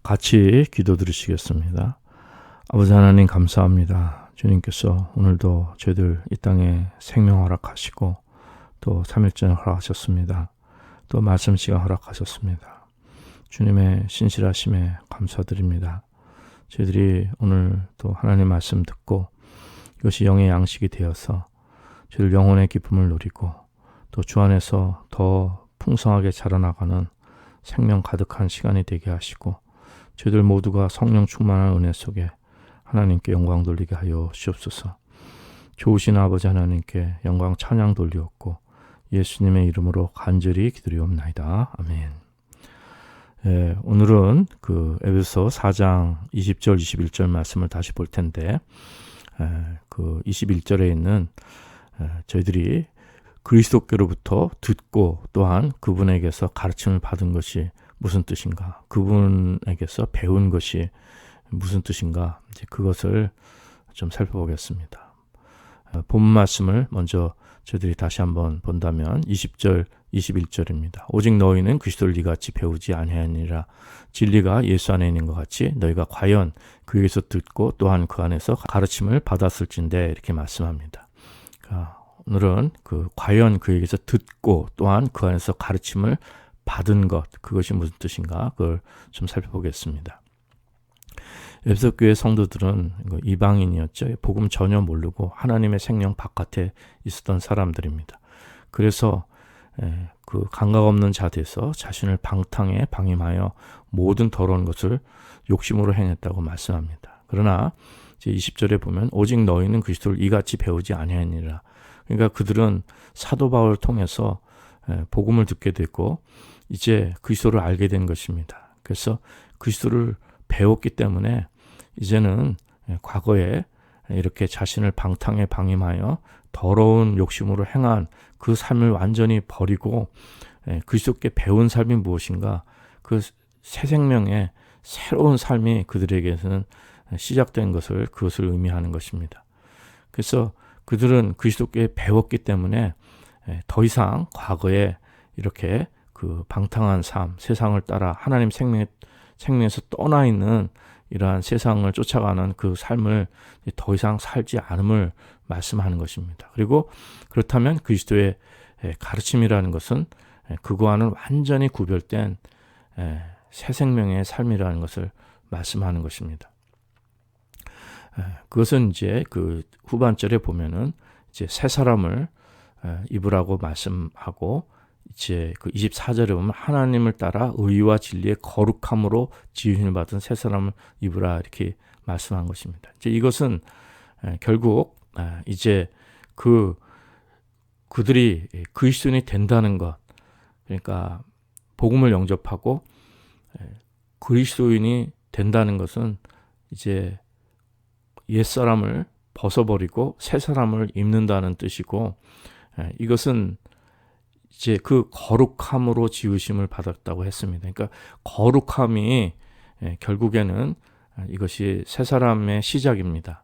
같이 기도 드리시겠습니다. 아버지 하나님 감사합니다. 주님께서 오늘도 저희들 이 땅에 생명 허락하시고 또 3일절 허락하셨습니다. 또 말씀 시간 허락하셨습니다. 주님의 신실하심에 감사드립니다. 저희들이 오늘 또 하나님 말씀 듣고 이것이 영의 양식이 되어서 저희들 영혼의 기쁨을 누리고 또 주 안에서 더 풍성하게 자라나가는 생명 가득한 시간이 되게 하시고 저희들 모두가 성령 충만한 은혜 속에 하나님께 영광 돌리게 하여 주옵소서. 좋으신 아버지 하나님께 영광 찬양 돌리옵고 예수님의 이름으로 간절히 기도리옵나이다. 아멘. 오늘은 에베소 4장 20절 21절 말씀을 다시 볼 텐데 그 21절에 있는 저희들이 그리스도께로부터 듣고 또한 그분에게서 가르침을 받은 것이 무슨 뜻인가? 그분에게서 배운 것이 무슨 뜻인가? 이제 그것을 좀 살펴보겠습니다. 본 말씀을 먼저 저희들이 다시 한번 본다면 20절, 21절입니다. 오직 너희는 그리스도를 이같이 배우지 아니하니라. 진리가 예수 안에 있는 것 같이 너희가 과연 그에게서 듣고 또한 그 안에서 가르침을 받았을진데 이렇게 말씀합니다. 오늘은 과연 그에게서 듣고 또한 그 안에서 가르침을 받은 것, 그것이 무슨 뜻인가? 그걸 좀 살펴보겠습니다. 에베소 교회 성도들은 이방인이었죠. 복음 전혀 모르고 하나님의 생명 바깥에 있었던 사람들입니다. 그래서 그 감각 없는 자리에서 자신을 방탕에 방임하여 모든 더러운 것을 욕심으로 행했다고 말씀합니다. 그러나 이제 20절에 보면 오직 너희는 그리스도를 이같이 배우지 아니하니라. 그러니까 그들은 사도 바울을 통해서 복음을 듣게 됐고 이제 그리스도를 알게 된 것입니다. 그래서 그리스도를 배웠기 때문에 이제는 과거에 이렇게 자신을 방탕에 방임하여 더러운 욕심으로 행한 그 삶을 완전히 버리고 그리스도께 배운 삶이 무엇인가? 그 새 생명의 새로운 삶이 그들에게서는 시작된 그것을 의미하는 것입니다. 그래서 그들은 그리스도께 배웠기 때문에 더 이상 과거에 이렇게 그 방탕한 삶, 세상을 따라 하나님 생명에서 떠나 있는 이러한 세상을 쫓아가는 그 삶을 더 이상 살지 않음을 말씀하는 것입니다. 그리고 그렇다면 그리스도의 가르침이라는 것은 그거와는 완전히 구별된 새 생명의 삶이라는 것을 말씀하는 것입니다. 그것은 이제 그 후반절에 보면은 이제 새 사람을 입으라고 말씀하고 이제 그 24절에 보면 하나님을 따라 의와 진리의 거룩함으로 지으심을 받은 새 사람을 입으라 이렇게 말씀한 것입니다. 이제 이것은 결국 이제 그들이 그리스도인이 된다는 것, 그러니까 복음을 영접하고 그리스도인이 된다는 것은 이제 옛사람을 벗어버리고 새 사람을 입는다는 뜻이고 이것은 이제 그 거룩함으로 지으심을 받았다고 했습니다. 그러니까 거룩함이 결국에는 이것이 새 사람의 시작입니다.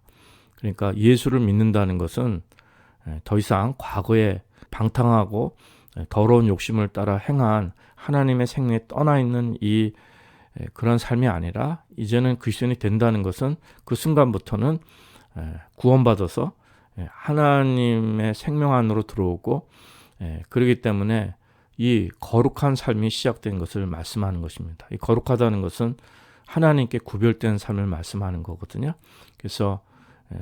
그러니까 예수를 믿는다는 것은 더 이상 과거에 방탕하고 더러운 욕심을 따라 행한 하나님의 생명에 떠나 있는 그런 삶이 아니라 이제는 그리스도인이 된다는 것은 그 순간부터는 구원받아서 하나님의 생명 안으로 들어오고 그렇기 때문에 이 거룩한 삶이 시작된 것을 말씀하는 것입니다. 이 거룩하다는 것은 하나님께 구별된 삶을 말씀하는 거거든요. 그래서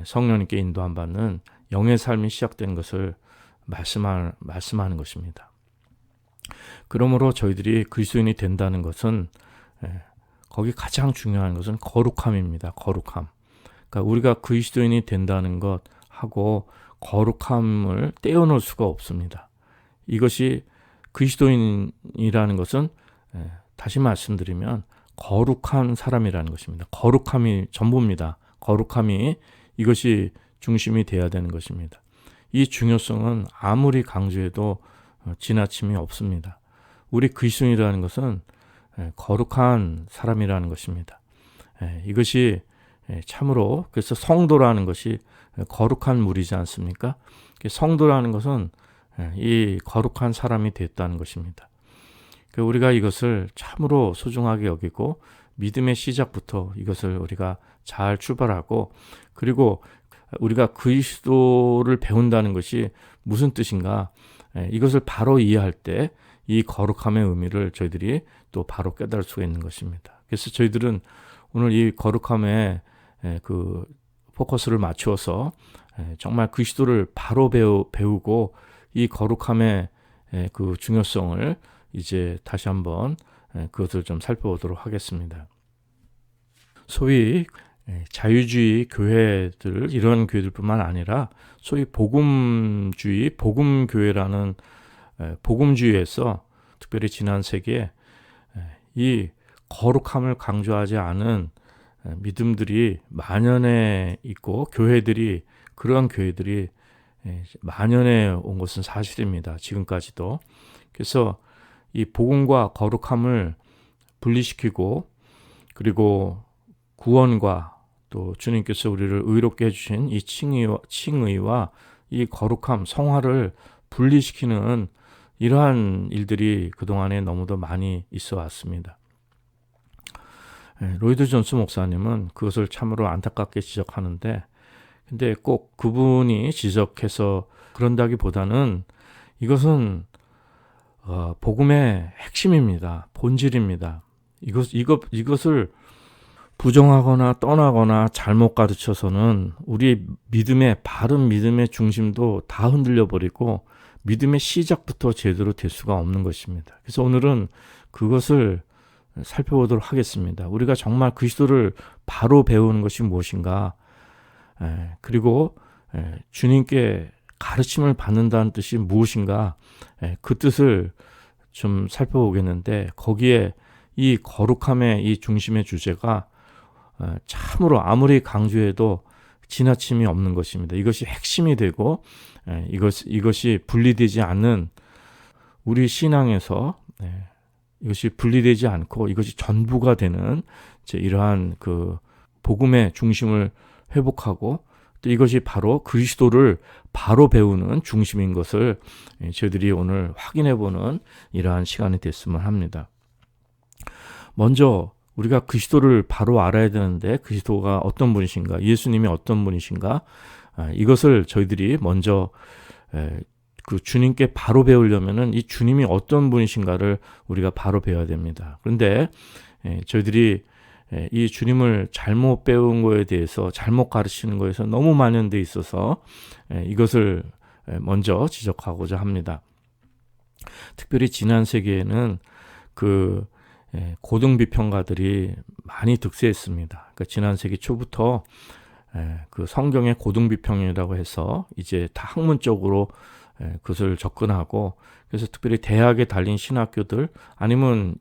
성령님께 인도함 받는 영의 삶이 시작된 것을 말씀하는 것입니다. 그러므로 저희들이 그리스도인이 된다는 것은 거기 가장 중요한 것은 거룩함입니다. 거룩함. 그러니까 우리가 그리스도인이 된다는 것하고 거룩함을 떼어놓을 수가 없습니다. 이것이 그리스도인이라는 것은 다시 말씀드리면 거룩한 사람이라는 것입니다. 거룩함이 전부입니다. 거룩함이 이것이 중심이 되어야 되는 것입니다. 이 중요성은 아무리 강조해도 지나침이 없습니다. 우리 그리스도인이라는 것은 거룩한 사람이라는 것입니다. 이것이 참으로 그래서 성도라는 것이 거룩한 무리지 않습니까? 성도라는 것은 이 거룩한 사람이 됐다는 것입니다. 우리가 이것을 참으로 소중하게 여기고 믿음의 시작부터 이것을 우리가 잘 출발하고, 그리고 우리가 그리스도를 배운다는 것이 무슨 뜻인가, 이것을 바로 이해할 때 이 거룩함의 의미를 저희들이 또 바로 깨달을 수가 있는 것입니다. 그래서 저희들은 오늘 이 거룩함에 그 포커스를 맞추어서 정말 그리스도를 바로 배우고 이 거룩함의 그 중요성을 이제 다시 한번 그것을 좀 살펴보도록 하겠습니다. 소위 자유주의 교회들, 이런 교회들뿐만 아니라 소위 복음주의, 복음교회라는 복음주의에서 특별히 지난 세기에 이 거룩함을 강조하지 않은 믿음들이 만연해 있고 그런 교회들이 만연해 온 것은 사실입니다. 지금까지도. 그래서 이 복음과 거룩함을 분리시키고, 그리고 구원과 또 주님께서 우리를 의롭게 해주신 이 칭의와 이 거룩함, 성화를 분리시키는 이러한 일들이 그동안에 너무도 많이 있어 왔습니다. 로이드 존스 목사님은 그것을 참으로 안타깝게 지적하는데, 근데 꼭 그분이 지적해서 그런다기보다는 이것은 복음의 핵심입니다. 본질입니다. 이것을 부정하거나 떠나거나 잘못 가르쳐서는 우리 바른 믿음의 중심도 다 흔들려 버리고 믿음의 시작부터 제대로 될 수가 없는 것입니다. 그래서 오늘은 그것을 살펴보도록 하겠습니다. 우리가 정말 그리스도를 바로 배우는 것이 무엇인가, 그리고 주님께 가르침을 받는다는 뜻이 무엇인가, 그 뜻을 좀 살펴보겠는데, 거기에 이 거룩함의 이 중심의 주제가 참으로 아무리 강조해도 지나침이 없는 것입니다. 이것이 핵심이 되고 이것이 분리되지 않는 우리 신앙에서 이것이 분리되지 않고 이것이 전부가 되는 이러한 그 복음의 중심을 회복하고, 또 이것이 바로 그리스도를 바로 배우는 중심인 것을 저희들이 오늘 확인해보는 이러한 시간이 됐으면 합니다. 먼저 우리가 그리스도를 바로 알아야 되는데, 그리스도가 어떤 분이신가, 예수님이 어떤 분이신가, 이것을 저희들이 먼저 그 주님께 바로 배우려면은 이 주님이 어떤 분이신가를 우리가 바로 배워야 됩니다. 그런데 저희들이 이 주님을 잘못 배운 거에 대해서, 잘못 가르치는 거에서 너무 만연돼 있어서 이것을 먼저 지적하고자 합니다. 특별히 지난 세기에는 그 고등비평가들이 많이 득세했습니다. 그러니까 지난 세기 초부터 그 성경의 고등비평이라고 해서 이제 다 학문적으로 그것을 접근하고, 그래서 특별히 대학에 달린 신학교들, 아니면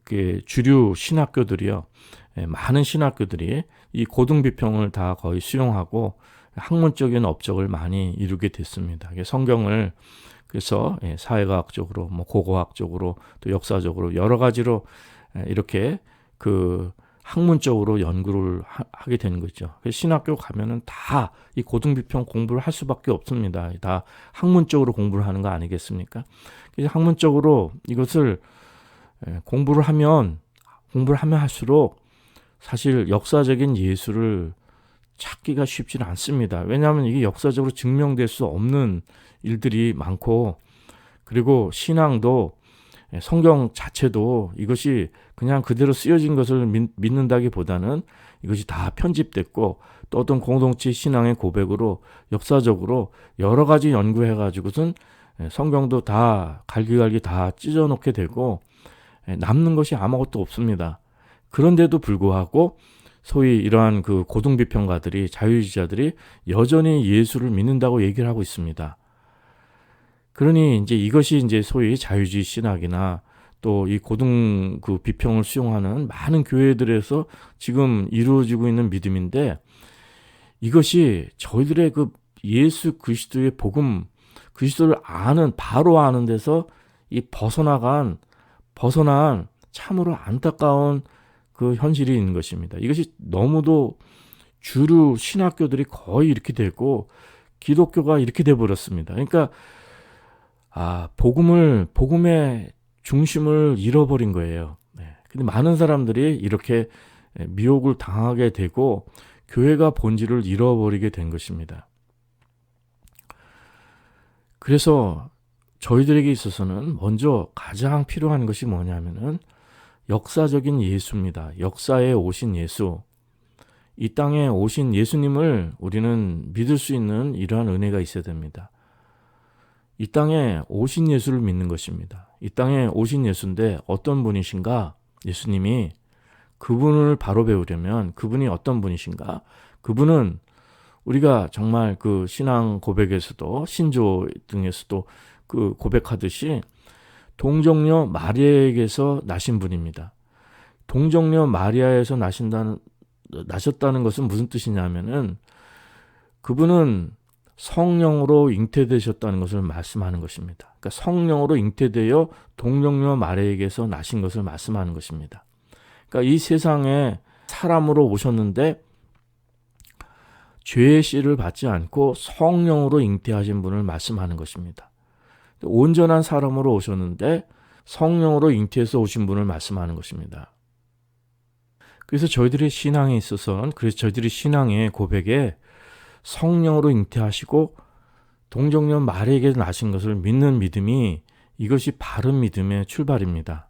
그 주류 신학교들이요, 많은 신학교들이 이 고등비평을 다 거의 수용하고 학문적인 업적을 많이 이루게 됐습니다. 성경을 그래서 사회과학적으로, 고고학적으로, 또 역사적으로 여러 가지로 이렇게 그 학문적으로 연구를 하게 되는 거죠. 신학교 가면은 다 이 고등비평 공부를 할 수밖에 없습니다. 다 학문적으로 공부를 하는 거 아니겠습니까? 그래서 학문적으로 이것을 공부를 하면 할수록 사실 역사적인 예수를 찾기가 쉽지는 않습니다. 왜냐하면 이게 역사적으로 증명될 수 없는 일들이 많고, 그리고 신앙도, 성경 자체도 이것이 그냥 그대로 쓰여진 것을 믿는다기보다는 이것이 다 편집됐고, 또 어떤 공동체 신앙의 고백으로 역사적으로 여러 가지 연구해가지고선 성경도 다 갈기갈기 다 찢어놓게 되고 남는 것이 아무것도 없습니다. 그런데도 불구하고 소위 이러한 그 고등비평가들이, 자유주의자들이 여전히 예수를 믿는다고 얘기를 하고 있습니다. 그러니 이제 이것이 이제 소위 자유주의 신학이나 또 이 고등 그 비평을 수용하는 많은 교회들에서 지금 이루어지고 있는 믿음인데, 이것이 저희들의 그 예수 그리스도의 복음, 그리스도를 바로 아는 데서 이 벗어난 참으로 안타까운 그 현실이 있는 것입니다. 이것이 너무도 주류 신학교들이 거의 이렇게 되고 기독교가 이렇게 돼 버렸습니다. 그러니까 복음의 중심을 잃어버린 거예요. 근데 많은 사람들이 이렇게 미혹을 당하게 되고 교회가 본질을 잃어버리게 된 것입니다. 그래서 저희들에게 있어서는 먼저 가장 필요한 것이 뭐냐면은 역사적인 예수입니다. 역사에 오신 예수. 이 땅에 오신 예수님을 우리는 믿을 수 있는 이러한 은혜가 있어야 됩니다. 이 땅에 오신 예수를 믿는 것입니다. 이 땅에 오신 예수인데 어떤 분이신가? 예수님이 그분을 바로 배우려면 그분이 어떤 분이신가? 그분은 우리가 정말 그 신앙 고백에서도 신조 등에서도 그 고백하듯이 동정녀 마리아에게서 나신 분입니다. 동정녀 마리아에서 나셨다는 것은 무슨 뜻이냐면은 그분은 성령으로 잉태되셨다는 것을 말씀하는 것입니다. 그러니까 성령으로 잉태되어 동정녀 마리아에게서 나신 것을 말씀하는 것입니다. 그러니까 이 세상에 사람으로 오셨는데 죄의 씨를 받지 않고 성령으로 잉태하신 분을 말씀하는 것입니다. 온전한 사람으로 오셨는데 성령으로 잉태해서 오신 분을 말씀하는 것입니다. 그래서 저희들의 신앙에 있어서는 그래서 저희들이 신앙의 고백에 성령으로 잉태하시고 동정녀 마리아에게 나신 것을 믿는 믿음이 이것이 바른 믿음의 출발입니다.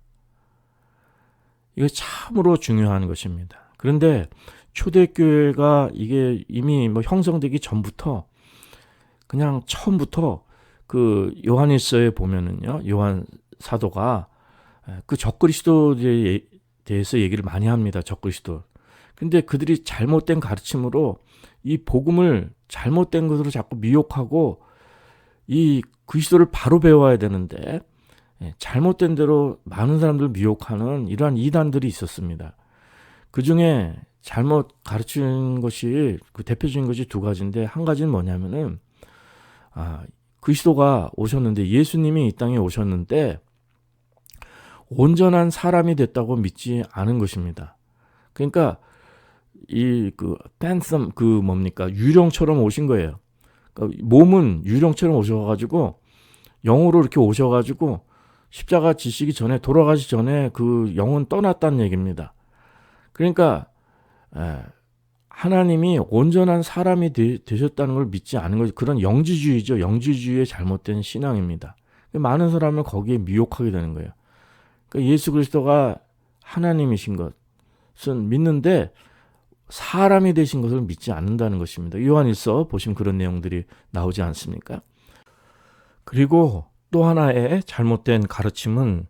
이거 참으로 중요한 것입니다. 그런데 초대교회가 이게 이미 형성되기 전부터 그냥 처음부터 그 요한일서에 보면은요, 요한 사도가 그 적그리스도에 대해서 얘기를 많이 합니다. 적그리스도. 근데 그들이 잘못된 가르침으로 이 복음을 잘못된 것으로 자꾸 미혹하고 이 그리스도를 바로 배워야 되는데 잘못된 대로 많은 사람들을 미혹하는 이러한 이단들이 있었습니다. 그 중에 잘못 가르치는 것이 그 대표적인 것이 두 가지인데 한 가지는 뭐냐면은 그리스도가 오셨는데 예수님이 이 땅에 오셨는데 온전한 사람이 됐다고 믿지 않은 것입니다. 그러니까 이 그 팬섬 그 뭡니까 유령처럼 오신 거예요. 그러니까 몸은 유령처럼 오셔가지고 영으로 이렇게 오셔가지고 십자가 지시기 전에 돌아가시 전에 그 영은 떠났다는 얘기입니다. 그러니까 하나님이 온전한 사람이 되셨다는 걸 믿지 않은 것이 그런 영지주의죠. 영지주의의 잘못된 신앙입니다. 많은 사람을 거기에 미혹하게 되는 거예요. 그러니까 예수 그리스도가 하나님이신 것은 믿는데 사람이 되신 것을 믿지 않는다는 것입니다. 요한일서 보시면 그런 내용들이 나오지 않습니까? 그리고 또 하나의 잘못된 가르침은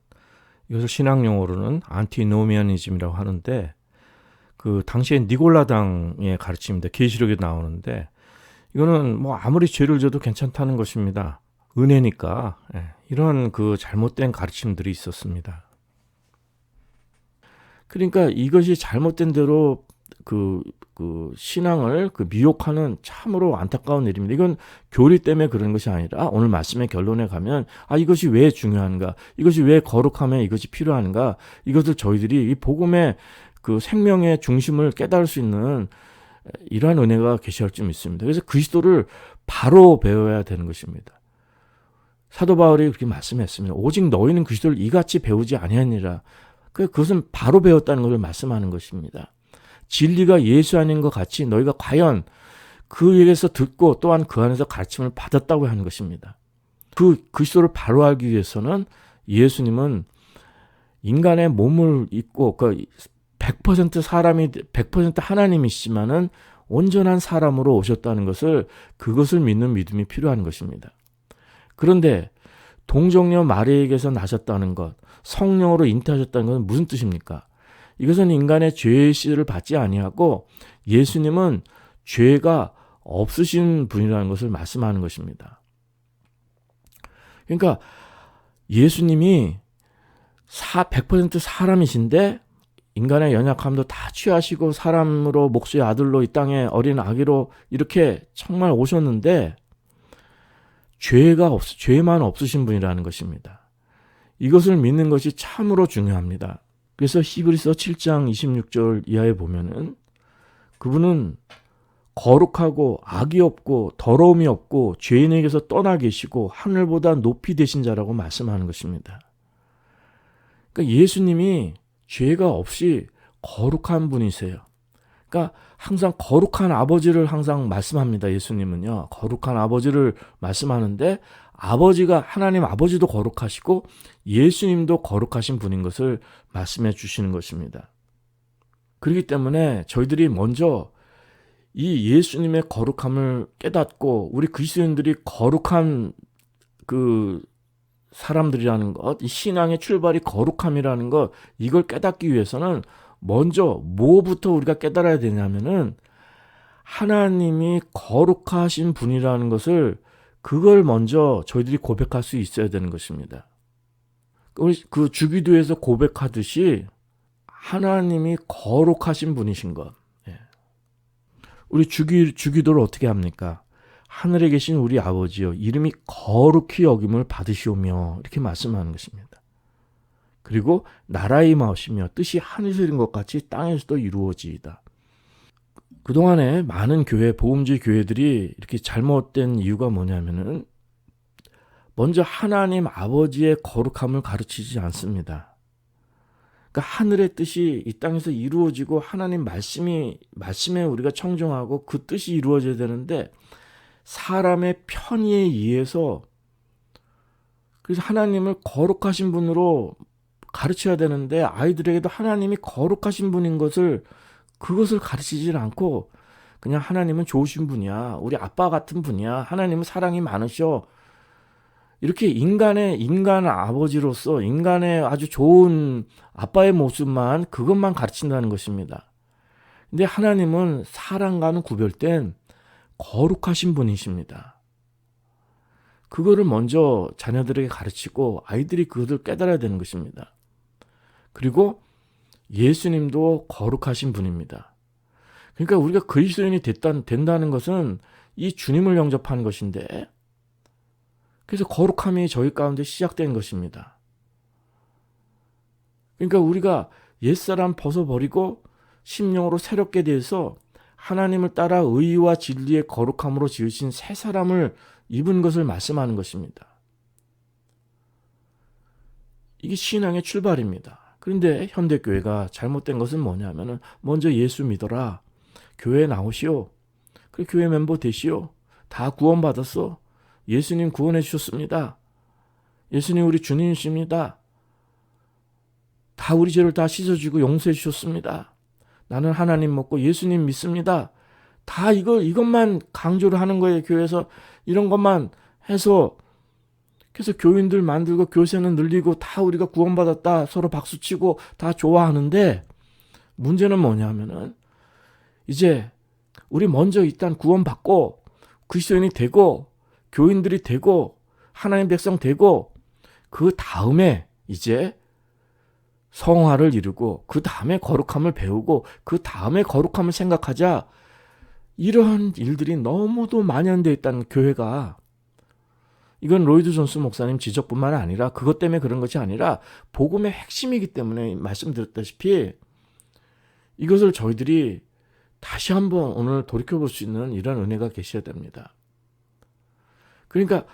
이것을 신학용어로는 안티노미아니즘이라고 하는데 그 당시에 니골라당의 가르침입니다. 계시록에 나오는데 이거는 아무리 죄를 져도 괜찮다는 것입니다. 은혜니까 이런 그 잘못된 가르침들이 있었습니다. 그러니까 이것이 잘못된 대로 그 신앙을 미혹하는 참으로 안타까운 일입니다. 이건 교리 때문에 그런 것이 아니라 오늘 말씀의 결론에 가면 이것이 왜 중요한가? 이것이 왜 거룩함에 이것이 필요한가? 이것을 저희들이 이 복음의 그 생명의 중심을 깨달을 수 있는 이러한 은혜가 계시할 줄 믿습니다. 그래서 그리스도를 바로 배워야 되는 것입니다. 사도 바울이 그렇게 말씀했습니다. 오직 너희는 그리스도를 이같이 배우지 아니하니라. 그것은 바로 배웠다는 것을 말씀하는 것입니다. 진리가 예수 아닌 것 같이 너희가 과연 그에게서 듣고 또한 그 안에서 가르침을 받았다고 하는 것입니다. 그 그리스도를 바로 알기 위해서는 예수님은 인간의 몸을 입고 100% 사람이 100% 하나님이시지만은 온전한 사람으로 오셨다는 그것을 믿는 믿음이 필요한 것입니다. 그런데 동정녀 마리아에게서 나셨다는 것, 성령으로 잉태하셨다는 것은 무슨 뜻입니까? 이것은 인간의 죄의 씨를 받지 아니하고 예수님은 죄가 없으신 분이라는 것을 말씀하는 것입니다. 그러니까 예수님이 100% 사람이신데 인간의 연약함도 다 취하시고 사람으로 목수의 아들로 이 땅에 어린 아기로 이렇게 정말 오셨는데 죄만 없으신 분이라는 것입니다. 이것을 믿는 것이 참으로 중요합니다. 그래서 히브리서 7장 26절 이하에 보면은 그분은 거룩하고 악이 없고 더러움이 없고 죄인에게서 떠나 계시고 하늘보다 높이 되신 자라고 말씀하는 것입니다. 그러니까 예수님이 죄가 없이 거룩한 분이세요. 그러니까 항상 거룩한 아버지를 항상 말씀합니다. 예수님은요. 거룩한 아버지를 말씀하는데 아버지가 하나님 아버지도 거룩하시고 예수님도 거룩하신 분인 것을 말씀해 주시는 것입니다. 그렇기 때문에 저희들이 먼저 이 예수님의 거룩함을 깨닫고 우리 그리스도인들이 거룩한 그 사람들이라는 것, 이 신앙의 출발이 거룩함이라는 것, 이걸 깨닫기 위해서는 먼저 뭐부터 우리가 깨달아야 되냐면은 하나님이 거룩하신 분이라는 것을 그걸 먼저 저희들이 고백할 수 있어야 되는 것입니다. 그 주기도에서 고백하듯이 하나님이 거룩하신 분이신 것. 우리 주기도를 어떻게 합니까? 하늘에 계신 우리 아버지여 이름이 거룩히 여김을 받으시오며 이렇게 말씀하는 것입니다. 그리고 나라의 임하시며 뜻이 하늘에서 이룬 것 같이 땅에서도 이루어지이다. 그동안에 많은 교회, 복음주의 교회들이 이렇게 잘못된 이유가 뭐냐면은 먼저 하나님 아버지의 거룩함을 가르치지 않습니다. 그러니까 하늘의 뜻이 이 땅에서 이루어지고 하나님 말씀에 우리가 청종하고 그 뜻이 이루어져야 되는데 사람의 편의에 의해서 그래서 하나님을 거룩하신 분으로 가르쳐야 되는데 아이들에게도 하나님이 거룩하신 분인 그것을 가르치질 않고 그냥 하나님은 좋으신 분이야. 우리 아빠 같은 분이야. 하나님은 사랑이 많으셔. 이렇게 인간 아버지로서 인간의 아주 좋은 아빠의 모습만 그것만 가르친다는 것입니다. 근데 하나님은 사랑과는 구별된 거룩하신 분이십니다. 그거를 먼저 자녀들에게 가르치고 아이들이 그것을 깨달아야 되는 것입니다. 그리고 예수님도 거룩하신 분입니다. 그러니까 우리가 그리스도인이 된다는 것은 이 주님을 영접하는 것인데 그래서 거룩함이 저희 가운데 시작된 것입니다. 그러니까 우리가 옛사람 벗어버리고 심령으로 새롭게 돼서 하나님을 따라 의와 진리의 거룩함으로 지으신 새 사람을 입은 것을 말씀하는 것입니다. 이게 신앙의 출발입니다. 그런데 현대교회가 잘못된 것은 뭐냐면은 먼저 예수 믿어라. 교회에 나오시오. 그래 교회 멤버 되시오. 다 구원받았어. 예수님 구원해 주셨습니다. 예수님 우리 주님이십니다. 다 우리 죄를 다 씻어주고 용서해 주셨습니다. 나는 하나님 믿고 예수님 믿습니다. 다 이것만 강조를 하는 거예요. 교회에서 이런 것만 해서 그래서 교인들 만들고 교세는 늘리고 다 우리가 구원받았다 서로 박수치고 다 좋아하는데 문제는 뭐냐면은 이제 우리 먼저 일단 구원받고 그리스도인이 되고 교인들이 되고 하나님 백성 되고 그 다음에 이제 성화를 이루고 그 다음에 거룩함을 배우고 그 다음에 거룩함을 생각하자 이러한 일들이 너무도 만연되어 있다는 교회가 이건 로이드 존스 목사님 지적뿐만 아니라 그것 때문에 그런 것이 아니라 복음의 핵심이기 때문에 말씀드렸다시피 이것을 저희들이 다시 한번 오늘 돌이켜볼 수 있는 이런 은혜가 계셔야 됩니다. 그러니까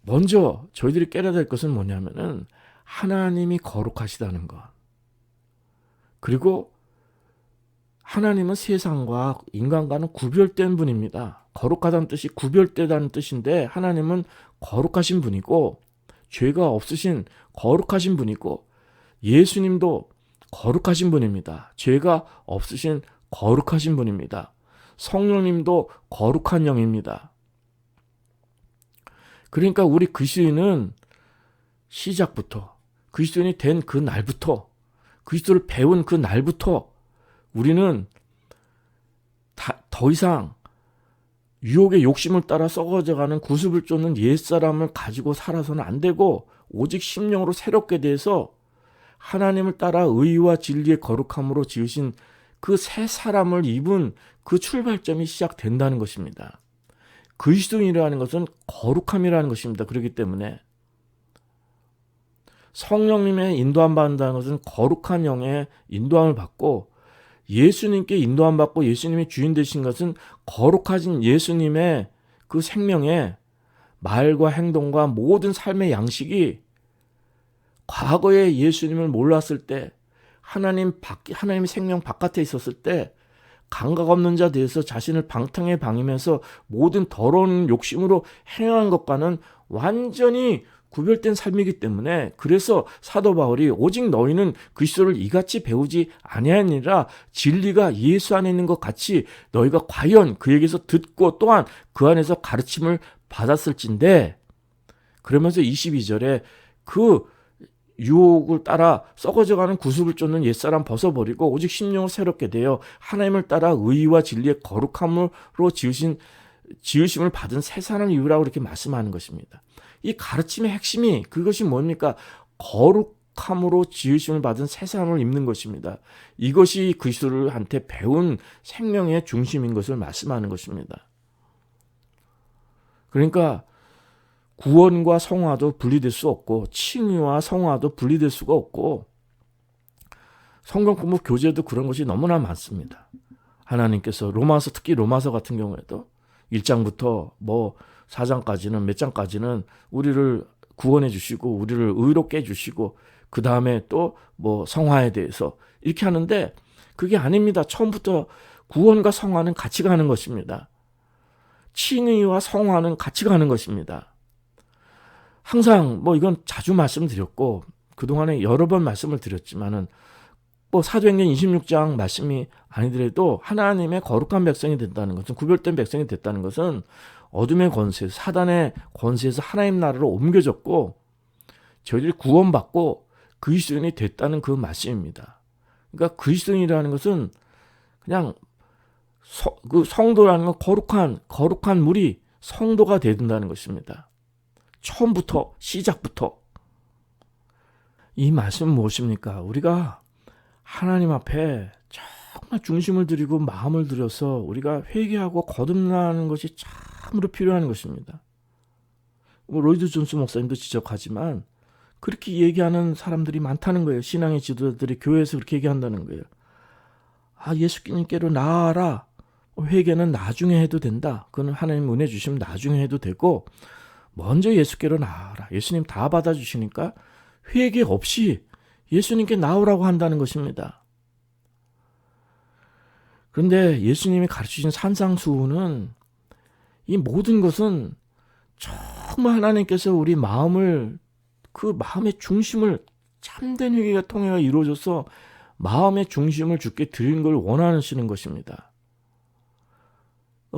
먼저 저희들이 깨달아야 될 것은 뭐냐면은 하나님이 거룩하시다는 것. 그리고 하나님은 세상과 인간과는 구별된 분입니다. 거룩하다는 뜻이 구별되다는 뜻인데 하나님은 거룩하신 분이고 죄가 없으신 거룩하신 분이고 예수님도 거룩하신 분입니다. 죄가 없으신 거룩하신 분입니다. 성령님도 거룩한 영입니다. 그러니까 우리 그리스도인은 시작부터 그리스도인이 된 그 날부터 그리스도를 배운 그 날부터 우리는 더 이상 유혹의 욕심을 따라 썩어져가는 구습을 쫓는 옛사람을 가지고 살아서는 안 되고 오직 심령으로 새롭게 돼서 하나님을 따라 의와 진리의 거룩함으로 지으신 그 새 사람을 입은 그 출발점이 시작된다는 것입니다. 그리스도인이라는 것은 거룩함이라는 것입니다. 그렇기 때문에 성령님의 인도함 받는다는 것은 거룩한 영의 인도함을 받고 예수님께 인도함 받고 예수님이 주인 되신 것은 거룩하신 예수님의 그 생명의 말과 행동과 모든 삶의 양식이 과거에 예수님을 몰랐을 때 하나님의 생명 바깥에 있었을 때 감각 없는 자 되어서 자신을 방탕에 방임해서 모든 더러운 욕심으로 행한 것과는 완전히 구별된 삶이기 때문에, 그래서 사도 바울이 오직 너희는 그리스도를 이같이 배우지 아니하니라 진리가 예수 안에 있는 것 같이 너희가 과연 그에게서 듣고 또한 그 안에서 가르침을 받았을진데, 그러면서 22절에 그 유혹을 따라 썩어져가는 구습을 쫓는 옛사람 벗어버리고 오직 심령을 새롭게 되어 하나님을 따라 의와 진리의 거룩함으로 지으심을 받은 새 사람을 입으라고 이렇게 말씀하는 것입니다. 이 가르침의 핵심이 그것이 뭡니까? 거룩함으로 지으심을 받은 새 사람을 입는 것입니다. 이것이 그리스도한테 배운 생명의 중심인 것을 말씀하는 것입니다. 그러니까 구원과 성화도 분리될 수 없고 칭의와 성화도 분리될 수가 없고, 성경 공부 교재도 그런 것이 너무나 많습니다. 하나님께서 로마서, 특히 로마서 같은 경우에도 1장부터 4장까지는, 몇 장까지는 우리를 구원해 주시고 우리를 의롭게 해 주시고 그 다음에 또 성화에 대해서 이렇게 하는데, 그게 아닙니다. 처음부터 구원과 성화는 같이 가는 것입니다. 칭의와 성화는 같이 가는 것입니다. 항상 이건 자주 말씀드렸고 그동안에 여러 번 말씀을 드렸지만은 사도행전 26장 말씀이 아니더라도 하나님의 거룩한 백성이 된다는 것은, 구별된 백성이 됐다는 것은 어둠의 권세, 사단의 권세에서 하나님 나라로 옮겨졌고 저희들이 구원받고 그리스도인이 됐다는 그 말씀입니다. 그러니까 그리스도인이라는 것은 그냥 그 성도라는 건 거룩한 물이 성도가 된다는 것입니다. 처음부터, 시작부터. 이 말씀은 무엇입니까? 우리가 하나님 앞에 정말 중심을 들이고 마음을 들여서 우리가 회개하고 거듭나는 것이 참으로 필요한 것입니다. 로이드 존스 목사님도 지적하지만 그렇게 얘기하는 사람들이 많다는 거예요. 신앙의 지도자들이 교회에서 그렇게 얘기한다는 거예요. 예수님께로 나아라. 회개는 나중에 해도 된다. 그건 하나님 은혜 주시면 나중에 해도 되고, 먼저 예수께로 나아라. 예수님 다 받아주시니까 회개 없이 예수님께 나오라고 한다는 것입니다. 그런데 예수님이 가르치신 산상수훈은, 이 모든 것은 정말 하나님께서 우리 그 마음의 중심을, 참된 회개가 통해서 이루어져서 마음의 중심을 주께 드리는 걸 원하시는 것입니다.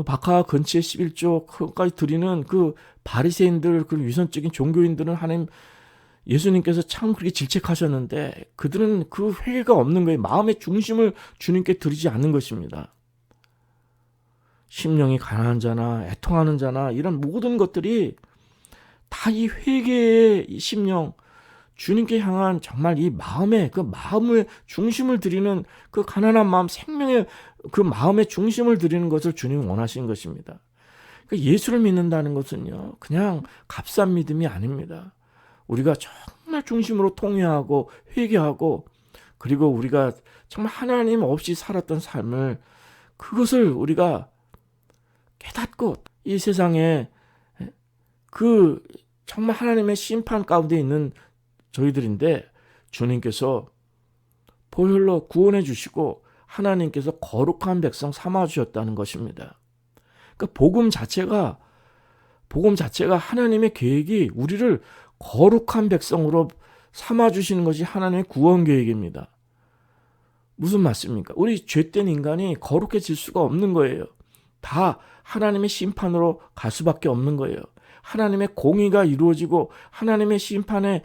박하 근치의 11조까지 드리는 그 바리새인들, 그 위선적인 종교인들은 예수님께서 참 그렇게 질책하셨는데 그들은 그 회개가 없는 거예요. 마음의 중심을 주님께 드리지 않는 것입니다. 심령이 가난한 자나 애통하는 자나 이런 모든 것들이 다 이 회개의 심령, 주님께 향한 정말 이 마음의 중심을 드리는 그 가난한 마음, 생명의 그 마음의 중심을 드리는 것을 주님이 원하시는 것입니다. 그러니까 예수를 믿는다는 것은요, 그냥 값싼 믿음이 아닙니다. 우리가 정말 중심으로 통회하고 회개하고, 그리고 우리가 정말 하나님 없이 살았던 삶을, 그것을 우리가 깨닫고 이 세상에 정말 하나님의 심판 가운데 있는 저희들인데 주님께서 보혈로 구원해 주시고 하나님께서 거룩한 백성 삼아 주셨다는 것입니다. 그러니까 복음 자체가 하나님의 계획이 우리를 거룩한 백성으로 삼아 주시는 것이 하나님의 구원 계획입니다. 무슨 말씀입니까? 우리 죄된 인간이 거룩해질 수가 없는 거예요. 다 하나님의 심판으로 갈 수밖에 없는 거예요. 하나님의 공의가 이루어지고 하나님의 심판에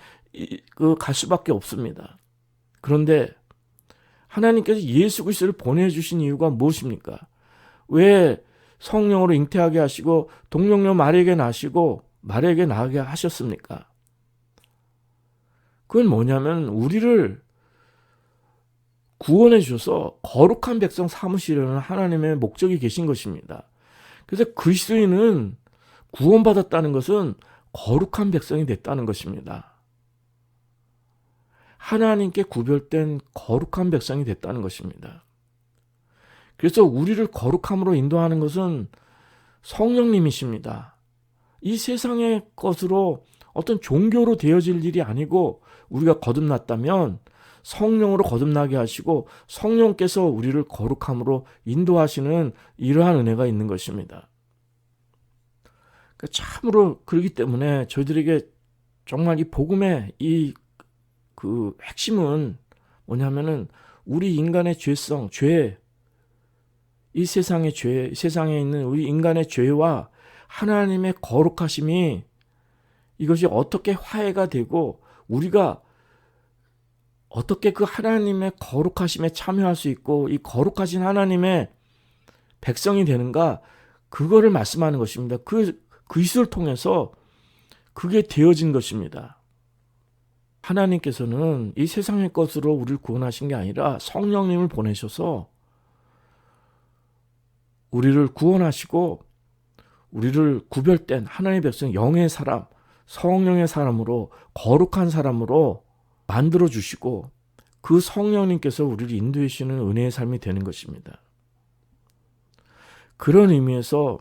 갈 수밖에 없습니다. 그런데 하나님께서 예수 그리스도를 보내주신 이유가 무엇입니까? 왜 성령으로 잉태하게 하시고 동정녀 마리아에게 나게 하셨습니까? 그건 뭐냐면 우리를 구원해 주셔서 거룩한 백성 삼으시려는 하나님의 목적이 계신 것입니다. 그래서 그리스도인은 구원받았다는 것은 거룩한 백성이 됐다는 것입니다. 하나님께 구별된 거룩한 백성이 됐다는 것입니다. 그래서 우리를 거룩함으로 인도하는 것은 성령님이십니다. 이 세상의 것으로 어떤 종교로 되어질 일이 아니고, 우리가 거듭났다면 성령으로 거듭나게 하시고 성령께서 우리를 거룩함으로 인도하시는 이러한 은혜가 있는 것입니다. 참으로 그렇기 때문에 저희들에게 정말 이 복음의 그 핵심은 뭐냐면은 우리 인간의 죄성, 이 세상의 죄, 세상에 있는 우리 인간의 죄와 하나님의 거룩하심이 이것이 어떻게 화해가 되고 우리가 어떻게 그 하나님의 거룩하심에 참여할 수 있고 이 거룩하신 하나님의 백성이 되는가, 그거를 말씀하는 것입니다. 그리스도를 통해서 그게 되어진 것입니다. 하나님께서는 이 세상의 것으로 우리를 구원하신 게 아니라 성령님을 보내셔서 우리를 구원하시고 우리를 구별된 하나님의 백성, 영의 사람, 성령의 사람으로, 거룩한 사람으로 만들어 주시고 그 성령님께서 우리를 인도해 주시는 은혜의 삶이 되는 것입니다. 그런 의미에서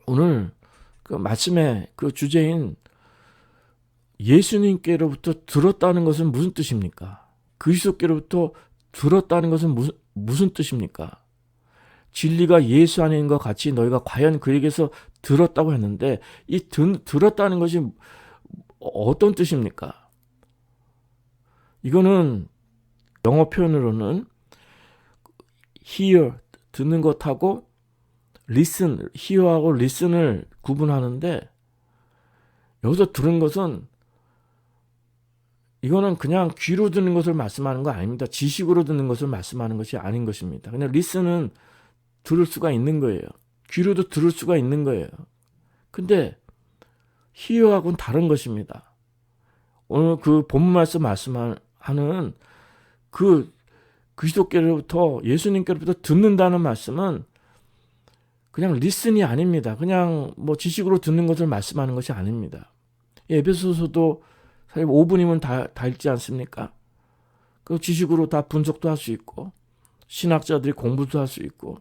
오늘 그 말씀의 그 주제인 예수님께로부터 들었다는 것은 무슨 뜻입니까? 그리스도께로부터 들었다는 것은 무슨 뜻입니까? 진리가 예수 안에 있는 것 같이 너희가 과연 그에게서 들었다고 했는데 이 들었다는 것이 어떤 뜻입니까? 이거는 영어 표현으로는 hear, 듣는 것하고 listen, hear하고 listen을 구분하는데 여기서 들은 것은 이거는 그냥 귀로 듣는 것을 말씀하는 거 아닙니다. 지식으로 듣는 것을 말씀하는 것이 아닌 것입니다. 그냥 listen은 들을 수가 있는 거예요. 귀로도 들을 수가 있는 거예요. 근데 hear하고는 다른 것입니다. 오늘 그 본문 말씀하는 그 그리스도께로부터 예수님께로부터 듣는다는 말씀은 그냥 리슨이 아닙니다. 그냥 뭐 지식으로 듣는 것을 말씀하는 것이 아닙니다. 에베소서도 사실 5분이면 다 읽지 않습니까? 그 지식으로 다 분석도 할 수 있고 신학자들이 공부도 할 수 있고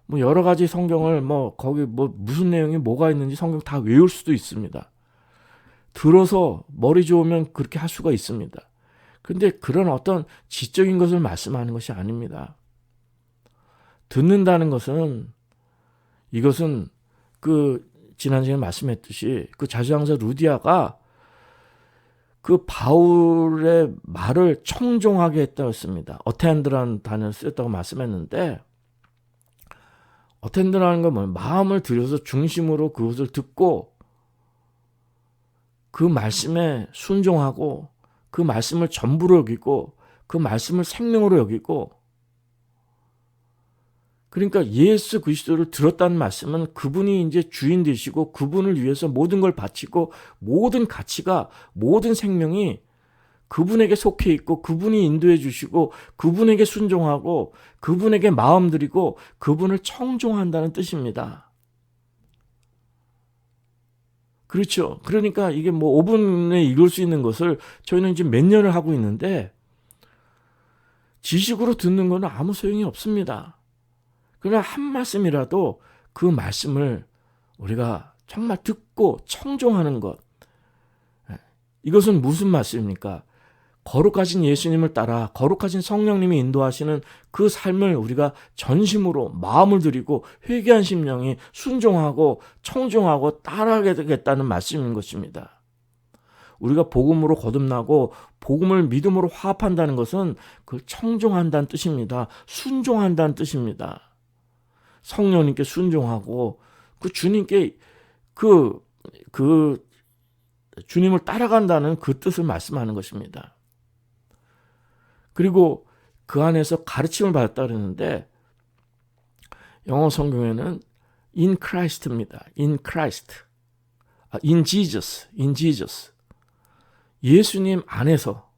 뭐 여러 가지 성경을 거기 무슨 내용이 뭐가 있는지 성경 다 외울 수도 있습니다. 들어서 머리 좋으면 그렇게 할 수가 있습니다. 근데 그런 어떤 지적인 것을 말씀하는 것이 아닙니다. 듣는다는 것은 이것은 그 지난 시간에 말씀했듯이 그 자주장자 루디아가 그 바울의 말을 청종하게 했다고 했습니다. 어텐드라는 단어를 쓰였다고 말씀했는데 어텐드라는 건 뭐예요? 마음을 들여서 중심으로 그것을 듣고 그 말씀에 순종하고 그 말씀을 전부로 여기고 그 말씀을 생명으로 여기고 그러니까 예수 그리스도를 들었다는 말씀은 그분이 이제 주인 되시고 그분을 위해서 모든 걸 바치고 모든 가치가 모든 생명이 그분에게 속해 있고 그분이 인도해 주시고 그분에게 순종하고 그분에게 마음 드리고 그분을 청종한다는 뜻입니다. 그렇죠. 그러니까 이게 5분에 이룰 수 있는 것을 저희는 지금 몇 년을 하고 있는데 지식으로 듣는 건 아무 소용이 없습니다. 그러나 한 말씀이라도 그 말씀을 우리가 정말 듣고 청종하는 것. 이것은 무슨 말씀입니까? 거룩하신 예수님을 따라 거룩하신 성령님이 인도하시는 그 삶을 우리가 전심으로 마음을 들이고 회개한 심령이 순종하고 청종하고 따라하게 되겠다는 말씀인 것입니다. 우리가 복음으로 거듭나고 복음을 믿음으로 화합한다는 것은 그걸 청종한다는 뜻입니다. 순종한다는 뜻입니다. 성령님께 순종하고 그 주님께 그 주님을 따라간다는 그 뜻을 말씀하는 것입니다. 그리고 그 안에서 가르침을 받았다 그러는데 영어 성경에는 in Christ입니다. in Christ. in Jesus. 예수님 안에서.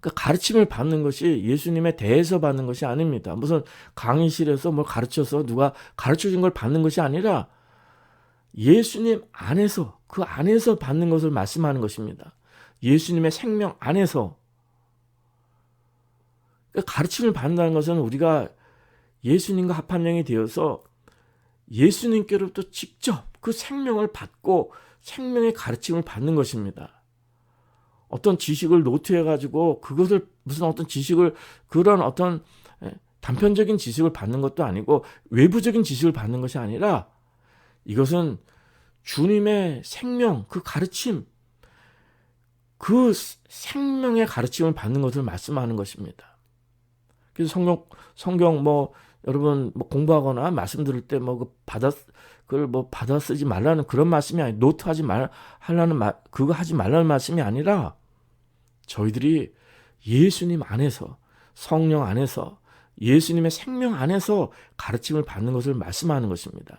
그러니까 가르침을 받는 것이 예수님에 대해서 받는 것이 아닙니다. 무슨 강의실에서 뭘 가르쳐서 누가 가르쳐준 걸 받는 것이 아니라 예수님 안에서, 그 안에서 받는 것을 말씀하는 것입니다. 예수님의 생명 안에서. 그러니까 가르침을 받는다는 것은 우리가 예수님과 합한 영이 되어서 예수님께로부터 직접 그 생명을 받고 생명의 가르침을 받는 것입니다. 어떤 지식을 노트해가지고 그것을 무슨 어떤 지식을, 그런 어떤 단편적인 지식을 받는 것도 아니고 외부적인 지식을 받는 것이 아니라 이것은 주님의 생명, 그 가르침, 그 생명의 가르침을 받는 것을 말씀하는 것입니다. 그래서 성경 여러분 공부하거나 말씀 들을 때 그걸 받아 쓰지 말라는 그런 말씀이 아니, 노트하지 그거 하지 말라는 말씀이 아니라 저희들이 예수님 안에서, 성령 안에서, 예수님의 생명 안에서 가르침을 받는 것을 말씀하는 것입니다.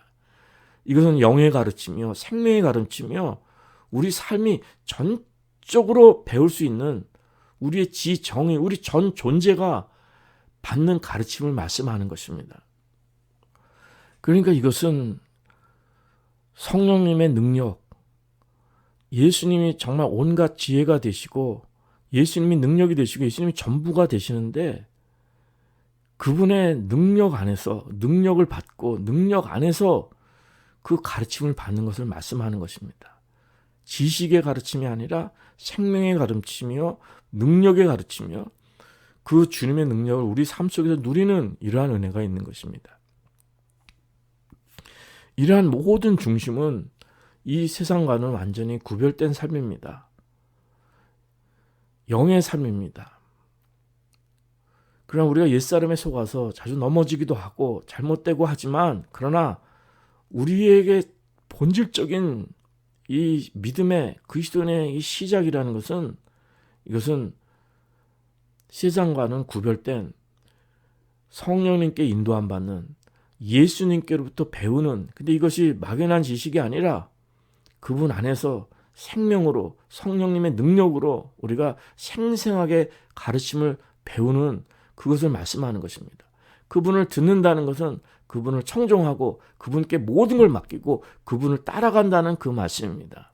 이것은 영의 가르침이요, 생명의 가르침이요, 우리 삶이 전적으로 배울 수 있는 우리의 지정의, 우리 전 존재가 받는 가르침을 말씀하는 것입니다. 그러니까 이것은 성령님의 능력, 예수님이 정말 온갖 지혜가 되시고 예수님이 능력이 되시고 예수님이 전부가 되시는데 그분의 능력 안에서, 능력을 받고 능력 안에서 그 가르침을 받는 것을 말씀하는 것입니다. 지식의 가르침이 아니라 생명의 가르침이요, 능력의 가르침이요, 그 주님의 능력을 우리 삶 속에서 누리는 이러한 은혜가 있는 것입니다. 이러한 모든 중심은 이 세상과는 완전히 구별된 삶입니다. 영의 삶입니다. 그러나 우리가 옛사람에 속아서 자주 넘어지기도 하고 잘못되고 하지만, 그러나 우리에게 본질적인 이 믿음의 그리스도인의 이 시작이라는 것은, 이것은 세상과는 구별된 성령님께 인도함 받는, 예수님께로부터 배우는, 근데 이것이 막연한 지식이 아니라 그분 안에서 생명으로, 성령님의 능력으로 우리가 생생하게 가르침을 배우는, 그것을 말씀하는 것입니다. 그분을 듣는다는 것은 그분을 청종하고 그분께 모든 걸 맡기고 그분을 따라간다는 그 말씀입니다.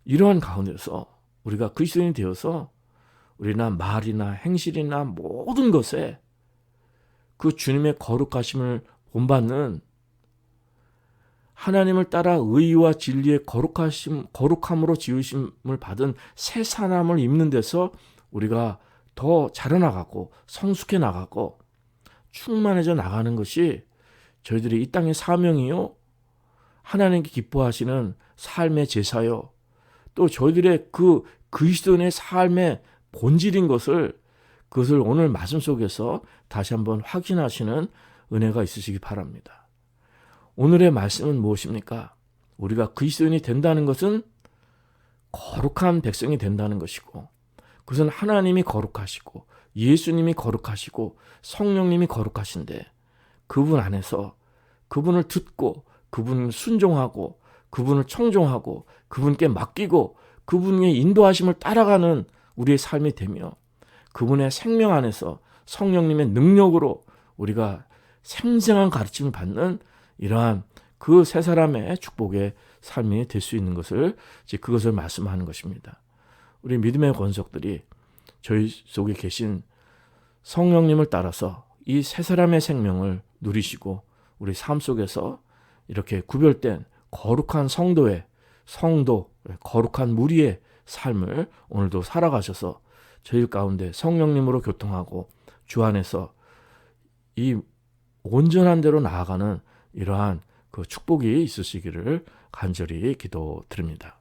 이러한 가운데서 우리가 그리스도인이 되어서 우리나 말이나 행실이나 모든 것에 그 주님의 거룩하심을 본받는, 하나님을 따라 의와 진리의 거룩함으로 지으심을 받은 새 사람을 입는 데서 우리가 더 자라나가고 성숙해 나가고 충만해져 나가는 것이 저희들이 이 땅의 사명이요, 하나님께 기뻐하시는 삶의 제사요, 또 저희들의 그 그리스도인의 삶의 본질인 것을, 그것을 오늘 말씀 속에서 다시 한번 확인하시는 은혜가 있으시기 바랍니다. 오늘의 말씀은 무엇입니까? 우리가 그리스도인이 된다는 것은 거룩한 백성이 된다는 것이고, 그것은 하나님이 거룩하시고 예수님이 거룩하시고 성령님이 거룩하신데, 그분 안에서 그분을 듣고 그분을 순종하고 그분을 청종하고 그분께 맡기고 그분의 인도하심을 따라가는 우리의 삶이 되며, 그분의 생명 안에서 성령님의 능력으로 우리가 생생한 가르침을 받는 이러한 그 세 사람의 축복의 삶이 될 수 있는 것을, 그것을 말씀하는 것입니다. 우리 믿음의 권속들이 저희 속에 계신 성령님을 따라서 이 세 사람의 생명을 누리시고 우리 삶 속에서 이렇게 구별된 거룩한 성도, 거룩한 무리의 삶을 오늘도 살아가셔서 저희 가운데 성령님으로 교통하고 주 안에서 이 온전한 대로 나아가는 이러한 그 축복이 있으시기를 간절히 기도드립니다.